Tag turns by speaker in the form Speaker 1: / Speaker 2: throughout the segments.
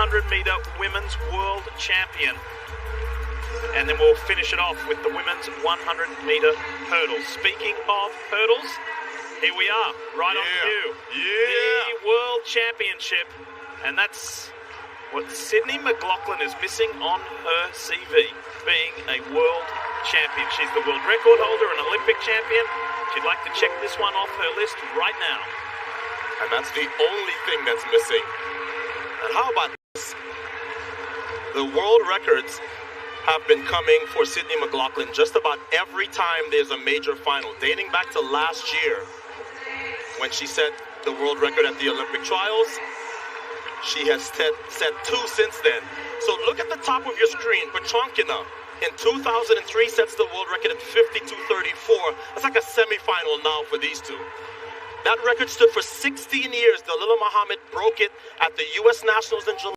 Speaker 1: 100-metre women's world champion. And then we'll finish it off with the women's 100-metre hurdles. Speaking of hurdles, here we are, right on cue. The World Championship. And that's what Sydney McLaughlin is missing on her CV, being a world champion. She's the world record holder, an Olympic champion. She'd like to check this one off her list right now.
Speaker 2: And that's the only thing that's missing. And how about this? The world records have been coming for Sydney McLaughlin just about every time there's a major final, dating back to last year when she set the world record at the Olympic trials. She has set 2 since then. So look at the top of your screen. Petronkina in 2003 sets the world record at 52.34. That's like a semifinal now for these two. That record stood for 16 years. Dalilah Muhammad broke it at the U.S. Nationals in July,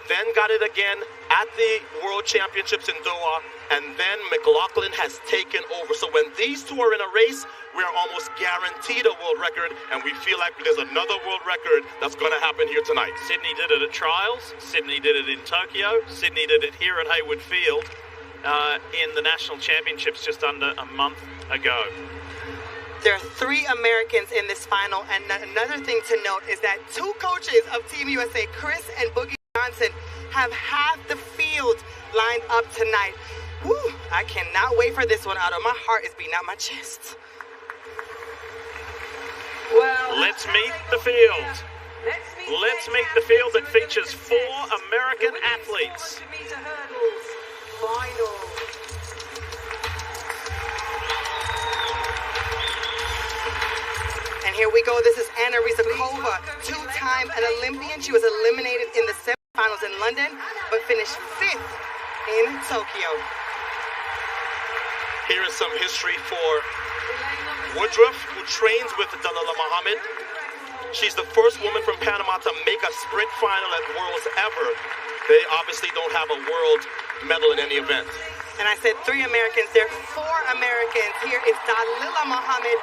Speaker 2: then got it again at the World Championships in Doha, and then McLaughlin has taken over. So when these two are in a race, we are almost guaranteed a world record, and we feel like there's another world record that's going to happen here tonight.
Speaker 1: Sydney did it at trials. Sydney did it in Tokyo. Sydney did it here at Hayward Field in the National Championships just under a month ago.
Speaker 3: There are 3 Americans in this final, and another thing to note is that 2 coaches of Team USA, Chris and Boogie Johnson, have half the field lined up tonight. Woo, I cannot wait for this one. Out of my heart is beating out my chest.
Speaker 1: Well, let's meet the field. Let's meet the field that features 4 American athletes.
Speaker 3: And here we go. This is Anna Ryzhikova, 2-time an Olympian. She was eliminated in the semifinals in London, but finished 5th in Tokyo.
Speaker 2: Here is some history for Woodruff, who trains with Dalilah Muhammad. She's the first woman from Panama to make a sprint final at Worlds ever. They obviously don't have a world medal in any event.
Speaker 3: And I said 3 Americans. There are 4 Americans. Here is Dalilah Muhammad.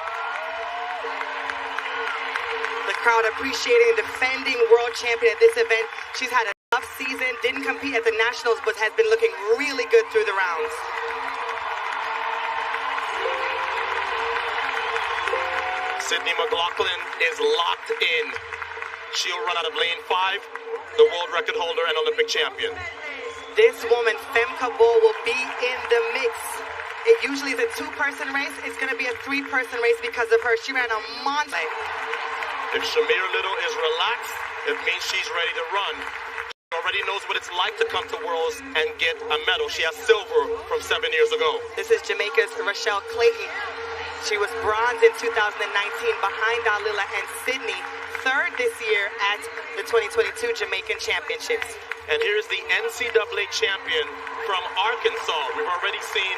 Speaker 3: The crowd appreciating the defending world champion at this event. She's had a tough season, didn't compete at the Nationals, but has been looking really good through the rounds.
Speaker 2: Sydney McLaughlin is locked in. She'll run out of lane 5, the world record holder and Olympic champion.
Speaker 3: This woman, Femke Bol, will be in the mix. It usually is a 2-person race. It's going to be a 3-person race because of her. She ran a monster.
Speaker 2: If Shamir Little is relaxed, it means she's ready to run. She already knows what it's like to come to Worlds and get a medal. She has silver from 7 years ago.
Speaker 3: This is Jamaica's Rochelle Clayton. She was bronze in 2019 behind Dalilah and Sydney, 3rd this year at the 2022 Jamaican Championships.
Speaker 2: And here's the NCAA champion from Arkansas. We've already seen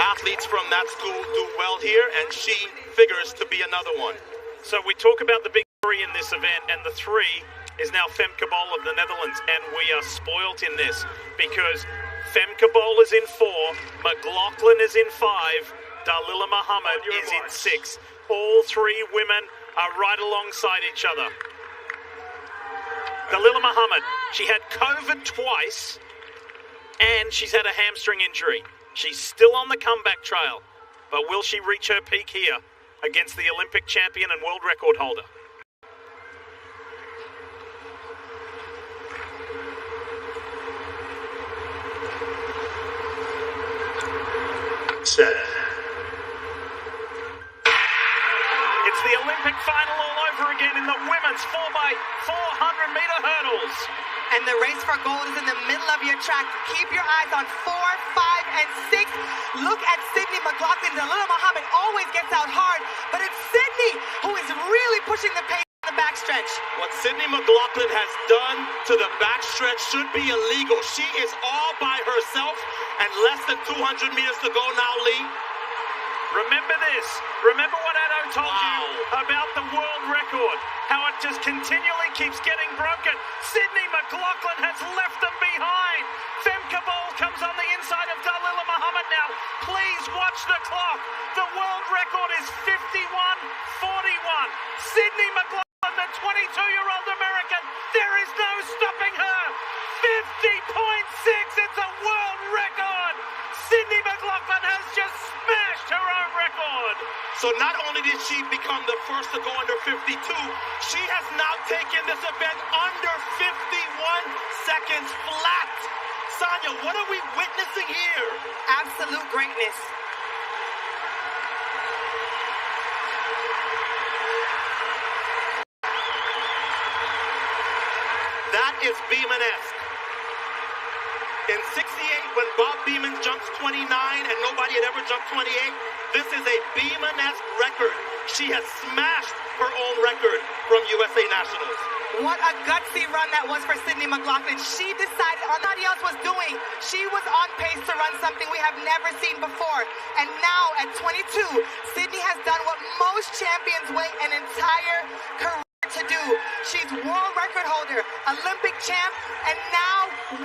Speaker 2: athletes from that school do well here, and she figures to be another one.
Speaker 1: So we talk about the big 3 in this event, and the 3 is now Femke Bol of the Netherlands, and we are spoilt in this because Femke Bol is in 4, McLaughlin is in 5, Dalilah Muhammad is in 6. All 3 women are right alongside each other. Dalilah Muhammad, she had COVID twice, and she's had a hamstring injury. She's still on the comeback trail, but will she reach her peak here against the Olympic champion and world record holder?
Speaker 2: Set.
Speaker 1: It's the Olympic final all over again in the women's 4x400-meter hurdles.
Speaker 3: And the race for gold is in the middle of your track. Keep your eyes on 4, 5, and 6. Look at Sydney McLaughlin. Dalilah Muhammad always gets out hard, but it's Sydney who is really pushing the pace in the backstretch.
Speaker 2: What Sydney McLaughlin has done to the backstretch should be illegal. She is all by herself and less than 200 meters to go now, Lee.
Speaker 1: Remember this. Remember what Addo told you about the world record. How it just continually keeps getting broken. Sydney McLaughlin has left them behind. Femke Bol comes on the inside of Dalilah Muhammad now. Please watch the clock. The world record is 51:41. Sydney McLaughlin 22-year-old American. There is no stopping her. 50.6. It's a world record. Sydney McLaughlin has just smashed her own record.
Speaker 2: So not only did she become the first to go under 52, she has now taken this event under 51 seconds flat. Sonia, what are we witnessing here?
Speaker 3: Absolute greatness.
Speaker 2: That is Beeman-esque. In 68, when Bob Beamon jumps 29 and nobody had ever jumped 28, this is a Beeman-esque record. She has smashed her own record from USA Nationals.
Speaker 3: What a gutsy run that was for Sydney McLaughlin. She decided what nobody else was doing. She was on pace to run something we have never seen before. And now at 22, Sydney has done what most champions wait an entire career to do. She's world record holder, Olympic champ, and now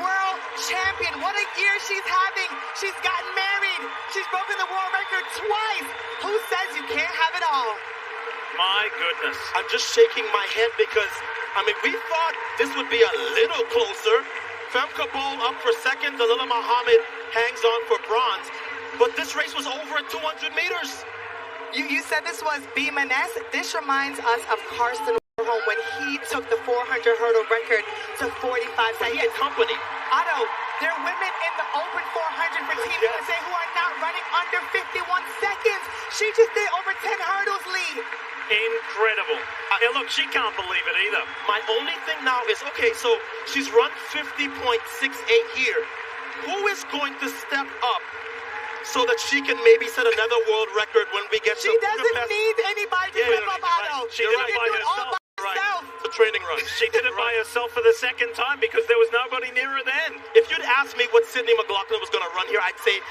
Speaker 3: world champion. What a year she's having. She's gotten married. She's broken the world record twice. Who says you can't have it all?
Speaker 1: My goodness.
Speaker 2: I'm just shaking my head because, I mean, we thought this would be a little closer. Femke Bol up for second. Dalilah Muhammad hangs on for bronze. But this race was over at 200 meters.
Speaker 3: You said this was Beeman-esque. This reminds us of Carson Warholm when he took the 400 hurdle record to 45 seconds.
Speaker 2: He had company.
Speaker 3: Otto, there are women in the open 400 for Team USA who are not running under 51 seconds. She just did over 10 hurdles, Lee.
Speaker 1: Incredible. And look, she can't believe it either.
Speaker 2: My only thing now is, okay, so she's run 50.68 here. Who is going to step up so that she can maybe set another world record when we get to
Speaker 3: She doesn't
Speaker 2: Budapest?
Speaker 3: need anybody to step up, Otto.
Speaker 1: She did it by
Speaker 3: do it all
Speaker 1: herself.
Speaker 3: by herself.
Speaker 2: It's a training run.
Speaker 1: She did it by herself for the second time because there was nobody near her then.
Speaker 2: If you'd asked me what Sydney McLaughlin was going to run here, I'd say,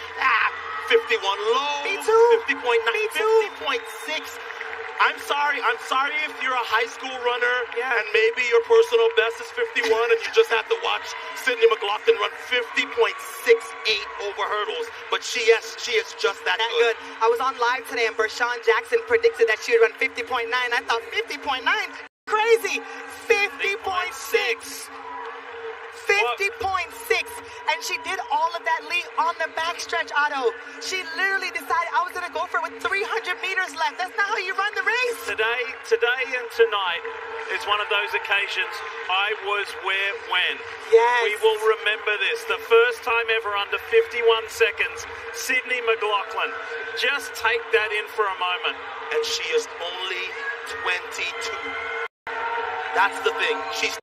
Speaker 2: 51 low.
Speaker 3: Me too.
Speaker 2: 50.9,
Speaker 3: Me too.
Speaker 2: 50.6. I'm sorry if you're a high school runner and
Speaker 3: Yeah.
Speaker 2: maybe your personal best is 51 and you just have to watch Sydney McLaughlin run 50.68 over hurdles. But she is just that good.
Speaker 3: I was on live today and Bershawn Jackson predicted that she would run 50.9. I thought 50.9? Crazy. 50.6. 50.6. And she did all of that, Lee, on the backstretch, Otto. She literally decided I was going to go for it with 300 meters left. That's not how you run the race.
Speaker 1: Today and tonight is one of those occasions I was where when.
Speaker 3: Yes.
Speaker 1: We will remember this. The first time ever under 51 seconds, Sydney McLaughlin. Just take that in for a moment.
Speaker 2: And she is only 22. That's the thing. She's